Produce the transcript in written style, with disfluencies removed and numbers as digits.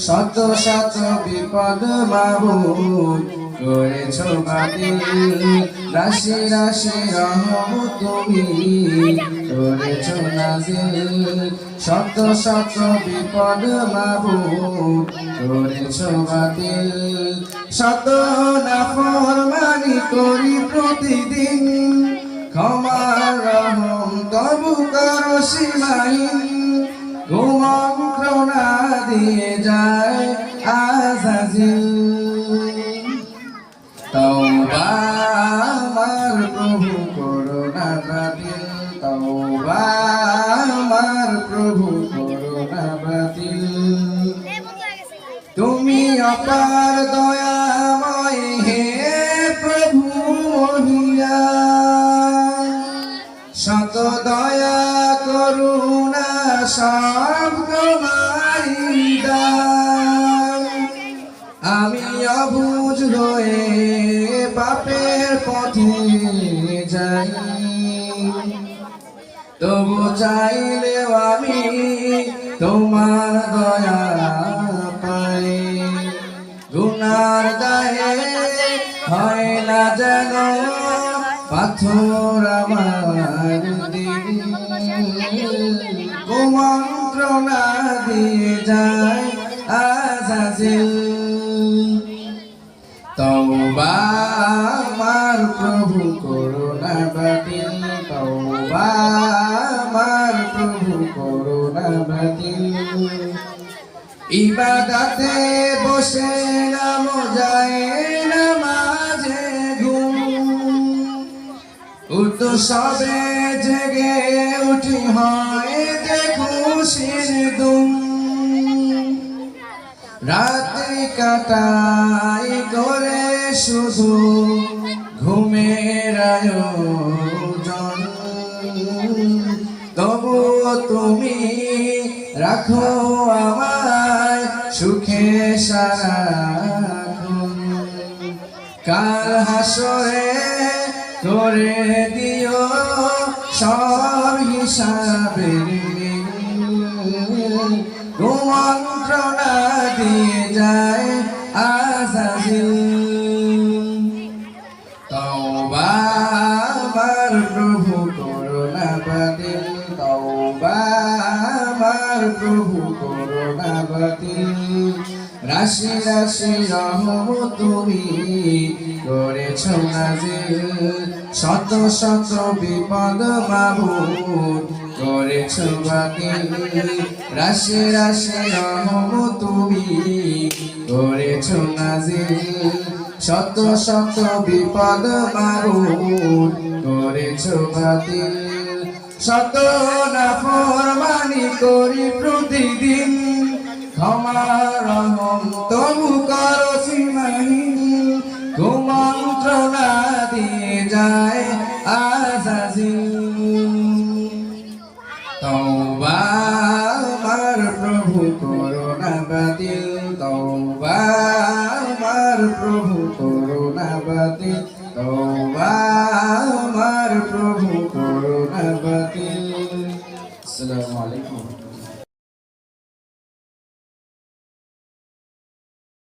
শত শত বিপদ মাবুদ করেছ বাতিল, রাশি রাশি রহমত তুমি করেছ নাজিল। শত শত বিপদ মাবুদ করেছ বাতিল, শত নাফরমানি করি প্রতিদিন, ক্ষমার রহম তবু করো সীমাহীন। কুমন্ত্রণা দিয়ে যায় আজাজিল, তওবা আমার প্রভু করোনা বাতিল, তওবা আমার প্রভু করোনা বাতিল। তুমি অপার দয়াময় হে প্রভু মহিয়ান, শত দয়া করুণা সব তোমারই দান। আমি অবুঝ হয়ে পাপের পথে যাই, তবু চাইলেও আমি তোমার দয়া পাই। গুনার দায়ে হয় না যেন পাথর আমার দিল, কুমন্ত্রণা দিয়ে যায় আজাজিল। তওবা আমার প্রভু করোনা বাতিল, তওবা আমার প্রভু করোনা বাতিল। ইবাদতে বসে নাম যায় নামাজে ঘুম, উৎসবে জেগে উঠি হয় যে খুশির দুম। রাত্রি কাটাই করে শুধু ঘুমের আয়োজন, তবুও তুমি রাখো আমায় সুখে সারাক্ষণ। কাল হাসরে করে দিও সব হিসাবের ঋণ, কুমন্ত্রণা দিয়ে যায় আজাজিল। তওবা আমার প্রভু করোনা বাতিল, তওবা আমার প্রভু করোনা বাতিল। রাশি রাশি রহমত তুমি করেছ নাজিল, শত শত বিপদ মাবুদ করেছ বাতিল। রাশি রাশি রহমত তুমি করেছ নাজিল, শত শত বিপদ মাবুদ করেছ বাতিল। শত নাফরমানি করি প্রতিদিন, ক্ষমার রহম তবু করো সীমাহীন। কুমন্ত্রণা দিয়ে যায় আজাজিল, তওবা আমার প্রভু করোনা বাতিল, তওবা আমার প্রভু করোনা বাতিল, তওবা